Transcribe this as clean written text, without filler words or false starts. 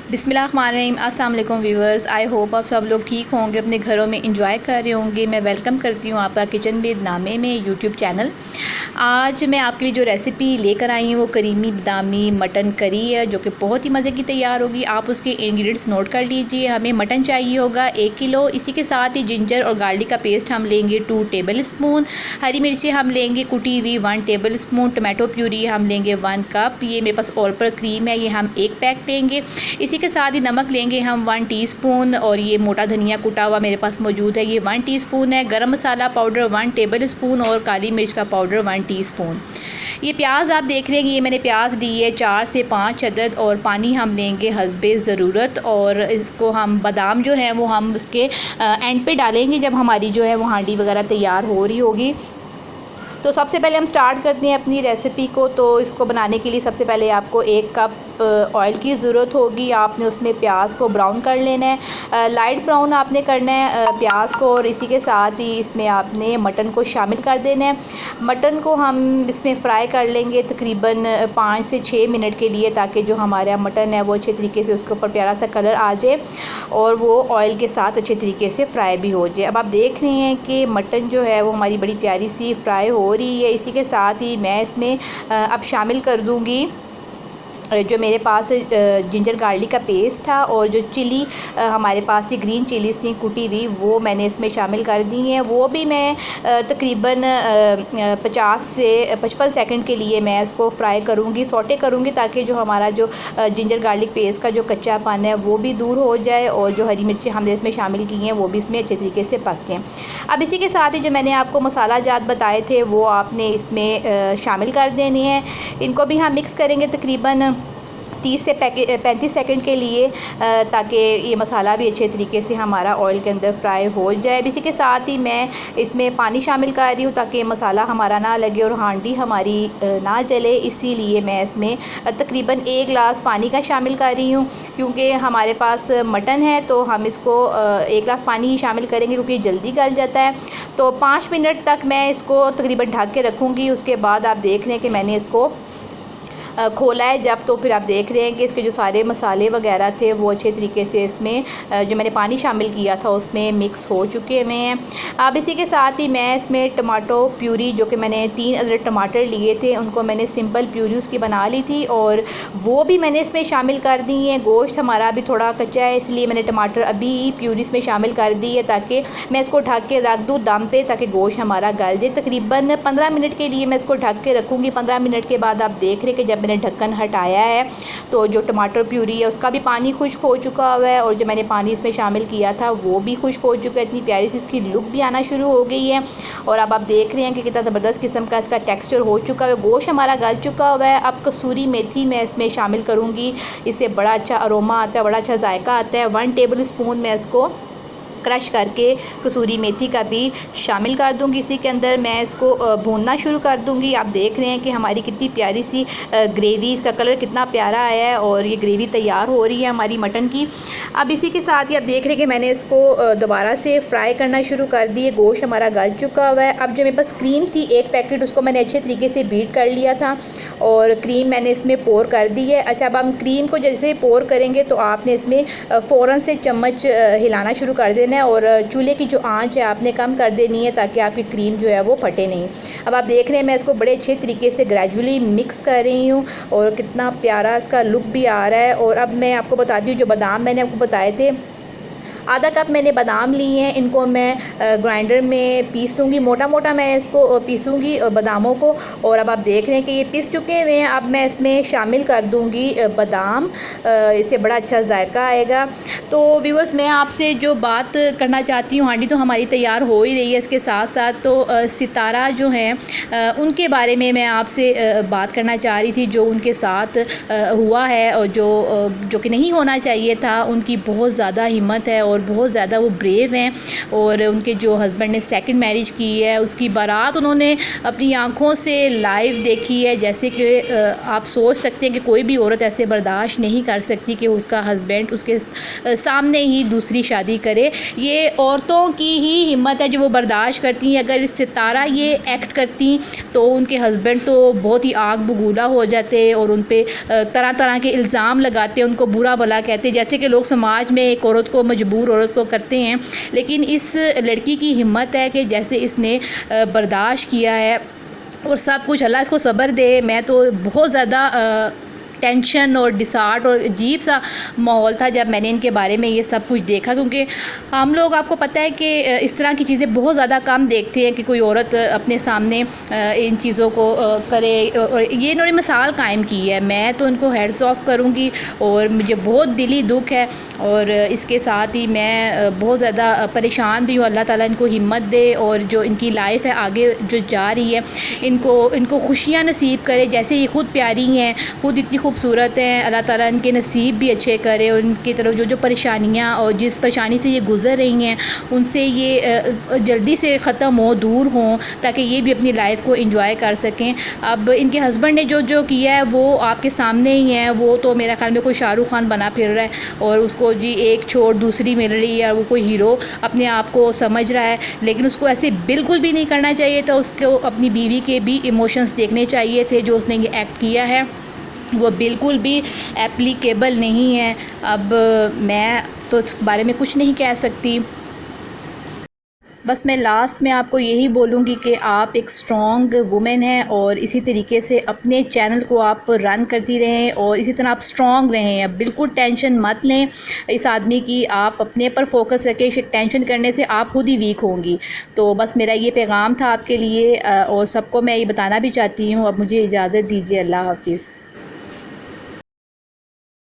बिस्मिल्लाहिर्रहमानिर्रहीम। अस्सलाम वालेकुम व्यूअर्स, आई होप आप सब लोग ठीक होंगे, अपने घरों में इंजॉय कर रहे होंगे। मैं वेलकम करती हूँ आपका किचन विद नामे में यूट्यूब चैनल। आज मैं आपके लिए जो रेसिपी लेकर आई हूँ वो करीमी बादामी मटन करी है, जो कि बहुत ही मज़े की तैयार होगी। आप उसके इंग्रेडिएंट्स नोट कर लीजिए। हमें मटन चाहिए होगा 1 किलो। इसी के साथ ही जिंजर और गार्लिक का पेस्ट हम लेंगे 2 टेबल स्पून। हरी मिर्ची हम लेंगे कुटी हुई 1 टेबल स्पून। टमाटो प्यूरी हम लेंगे 1 कप। ये मेरे पास ऑल पर क्रीम है, ये हम 1 पैक लेंगे। इसी के साथ ही नमक लेंगे हम 1 टीस्पून, और ये मोटा धनिया कुटा हुआ मेरे पास मौजूद है, ये 1 टीस्पून है। गरम मसाला पाउडर 1 टेबल स्पून और काली मिर्च का पाउडर 1 टीस्पून। ये प्याज आप देख रहे हैं, ये मैंने प्याज ली है 4 से 5 अदद, और पानी हम लेंगे हस्बे ज़रूरत। और इसको हम बादाम जो है वो हम उसके एंड पे डालेंगे जब हमारी जो है वो हांडी वगैरह तैयार हो रही होगी। तो सबसे पहले हम स्टार्ट करते हैं अपनी रेसिपी को। तो इसको बनाने के लिए सबसे पहले आपको 1 कप ऑयल की ज़रूरत होगी। आपने उसमें प्याज को ब्राउन कर लेना है, लाइट ब्राउन आपने करना है प्याज को। और इसी के साथ ही इसमें आपने मटन को शामिल कर देना है। मटन को हम इसमें फ़्राई कर लेंगे तकरीबन 5 से 6 मिनट के लिए, ताकि जो हमारा मटन है वो अच्छे तरीके से उसके ऊपर प्यारा सा कलर आ जाए और वो ऑयल के साथ अच्छे तरीके से फ्राई भी हो जाए। अब आप देख रहे हैं कि मटन जो है वो हमारी बड़ी प्यारी सी फ्राई हो रही है। इसी के साथ ही मैं इसमें अब शामिल कर दूँगी जो मेरे पास जिंजर गार्लिक का पेस्ट था, और जो चिली हमारे पास थी ग्रीन चिलीज़ थी कुटी हुई, वो मैंने इसमें शामिल कर दी हैं। वो भी मैं तकरीबन 50 से 55 सेकंड के लिए मैं इसको फ्राई करूँगी, सौटे करूँगी, ताकि जो हमारा जो जिंजर गार्लिक पेस्ट का जो कच्चापन है वो भी दूर हो जाए, और जो हरी मिर्ची हमने इसमें शामिल की हैं वो भी इसमें अच्छे तरीके से पक जाएँ। अब इसी के साथ ही जो मैंने आपको मसाला जात बताए थे वो आपने इसमें शामिल कर देने हैं। इनको भी हम मिक्स करेंगे तकरीबन 30 से 35 सेकंड के लिए, ताकि ये मसाला भी अच्छे तरीके से हमारा ऑयल के अंदर फ्राई हो जाए। इसी के साथ ही मैं इसमें पानी शामिल कर रही हूँ, ताकि मसाला हमारा ना लगे और हांडी हमारी ना जले। इसीलिए मैं इसमें तकरीबन 1 गिलास पानी का शामिल कर रही हूँ, क्योंकि हमारे पास मटन है तो हम इसको 1 गिलास पानी ही शामिल करेंगे, क्योंकि जल्दी गल जाता है। तो 5 मिनट तक मैं इसको तकरीबन ढक के रखूँगी। उसके बाद आप देख रहे हैं कि मैंने इसको खोला है जब, तो फिर आप देख रहे हैं कि इसके जो सारे मसाले वगैरह थे वो अच्छे तरीके से इसमें जो मैंने पानी शामिल किया था उसमें मिक्स हो चुके हुए हैं। अब इसी के साथ ही मैं इसमें टमाटो प्यूरी, जो कि मैंने 3 अदद टमाटर लिए थे, उनको मैंने सिंपल प्यूरी उसकी बना ली थी, और वो भी मैंने इसमें शामिल कर दी है। गोश्त हमारा अभी थोड़ा कच्चा है, इसलिए मैंने टमाटर अभी प्यूरी इसमें शामिल कर दी है, ताकि मैं इसको ढक के रख दूँ दम पे, ताकि गोश्त हमारा गल जाए। तकरीबन 15 मिनट के लिए मैं इसको ढक के रखूँगी। 15 मिनट के बाद आप देख रहे हैं कि जब मैंने ढक्कन हटाया है तो जो टमाटर प्यूरी है उसका भी पानी खुश्क हो चुका हुआ है, और जो मैंने पानी इसमें शामिल किया था वो भी खुश्क हो चुका है। इतनी प्यारी सी इसकी लुक भी आना शुरू हो गई है, और अब आप देख रहे हैं कि कितना ज़बरदस्त किस्म का इसका टेक्सचर हो चुका है। गोश्त हमारा गल चुका हुआ है। अब कसूरी मेथी मैं इसमें शामिल करूँगी, इससे बड़ा अच्छा अरोमा आता है, बड़ा अच्छा जायका आता है। 1 टेबल स्पून मैं इसको क्रश करके कसूरी मेथी का भी शामिल कर दूंगी। इसी के अंदर मैं इसको भूनना शुरू कर दूंगी। आप देख रहे हैं कि हमारी कितनी प्यारी सी ग्रेवी, इसका कलर कितना प्यारा आया है, और ये ग्रेवी तैयार हो रही है हमारी मटन की। अब इसी के साथ ही आप देख रहे हैं कि मैंने इसको दोबारा से फ्राई करना शुरू कर दिए। गोश्त हमारा गल चुका हुआ है। अब जो मेरे पास क्रीम थी 1 पैकेट, उसको मैंने अच्छे तरीके से बीट कर लिया था, और क्रीम मैंने इसमें पोर कर दी है। अच्छा, अब हम क्रीम को जैसे पोर करेंगे तो आपने इसमें फ़ौरन से चम्मच हिलाना शुरू कर देना है, और चूल्हे की जो आंच है आपने कम कर देनी है, ताकि आपकी क्रीम जो है वो फटे नहीं। अब आप देख रहे हैं मैं इसको बड़े अच्छे तरीके से ग्रेजुअली मिक्स कर रही हूँ, और कितना प्यारा इसका लुक भी आ रहा है। और अब मैं आपको बताती हूँ, जो बादाम मैंने आपको बताए थे, आधा कप मैंने बादाम लिए हैं, इनको मैं ग्राइंडर में पीस दूँगी। मोटा मोटा मैं इसको पीसूँगी बादामों को। और अब आप देख रहे हैं कि ये पीस चुके हुए हैं। अब मैं इसमें शामिल कर दूँगी बादाम, इससे बड़ा अच्छा जायका आएगा। तो व्यूअर्स, मैं आपसे जो बात करना चाहती हूँ, हांडी तो हमारी तैयार हो ही रही है, इसके साथ साथ तो सितारा जो हैं उनके बारे में मैं आपसे बात करना चाह रही थी, जो उनके साथ हुआ है, और जो कि नहीं होना चाहिए था। उनकी बहुत ज़्यादा हिम्मत है, है और बहुत ज़्यादा वो ब्रेव हैं। और उनके जो हस्बैंड ने सेकंड मैरिज की है, उसकी बारात उन्होंने अपनी आँखों से लाइव देखी है। जैसे कि आप सोच सकते हैं कि कोई भी औरत ऐसे बर्दाश्त नहीं कर सकती कि उसका हस्बैंड उसके सामने ही दूसरी शादी करे। ये औरतों की ही हिम्मत है जो वो बर्दाश्त करती हैं। अगर सितारा ये एक्ट करती तो उनके हस्बैंड तो बहुत ही आग बबूला हो जाते और उन पे तरह तरह के इल्ज़ाम लगाते, उनको बुरा भला कहते, जैसे कि लोग समाज में एक औरत को, मजबूर औरत को करते हैं। लेकिन इस लड़की की हिम्मत है कि जैसे इसने बर्दाश्त किया है और सब कुछ, अल्लाह इसको सब्र दे। मैं तो बहुत ज़्यादा टेंशन और डिसार्ट और अजीब सा माहौल था जब मैंने इनके बारे में ये सब कुछ देखा, क्योंकि हम लोग, आपको पता है कि इस तरह की चीज़ें बहुत ज़्यादा कम देखते हैं कि कोई औरत अपने सामने इन चीज़ों को करे। और ये इन्होंने मिसाल कायम की है। मैं तो इनको हेड्स ऑफ करूँगी और मुझे बहुत दिली दुख है। और इसके साथ ही मैं बहुत ज़्यादा परेशान भी हूँ। अल्लाह ताला इनको हिम्मत दे और जो इनकी लाइफ है आगे जो जा रही है, इनको खुशियाँ नसीब करे। जैसे ये खुद प्यारी हैं, खुद इतनी खूबसूरत हैं, अल्लाह ताला इनके नसीब भी अच्छे करे। और उनकी तरफ जो परेशानियाँ और जिस परेशानी से ये गुज़र रही हैं उनसे ये जल्दी से ख़त्म हो, दूर हों, ताकि ये भी अपनी लाइफ को एंजॉय कर सकें। अब इनके हस्बैंड ने जो किया है वो आपके सामने ही है। वो तो मेरा ख्याल में कोई शाहरुख खान बना फिर रहा है और उसको जी एक छोड़ दूसरी मिल रही है और वो कोई हीरो अपने आप को समझ रहा है। लेकिन उसको ऐसे बिल्कुल भी नहीं करना चाहिए था। उसको अपनी बीवी के भी इमोशंस देखने चाहिए थे। जो उसने ये एक्ट किया है वो बिल्कुल भी एप्लीकेबल नहीं है। अब मैं तो इस बारे में कुछ नहीं कह सकती। बस मैं लास्ट में आपको यही बोलूँगी कि आप एक स्ट्रॉन्ग वुमेन हैं और इसी तरीके से अपने चैनल को आप रन करती रहें और इसी तरह आप स्ट्रॉन्ग रहें। अब बिल्कुल टेंशन मत लें इस आदमी की, आप अपने पर फोकस रखें। टेंशन करने से आप खुद ही वीक होंगी। तो बस मेरा ये पैगाम था आपके लिए और सबको मैं ये बताना भी चाहती हूँ। अब मुझे इजाज़त दीजिए। अल्लाह हाफ़िज़।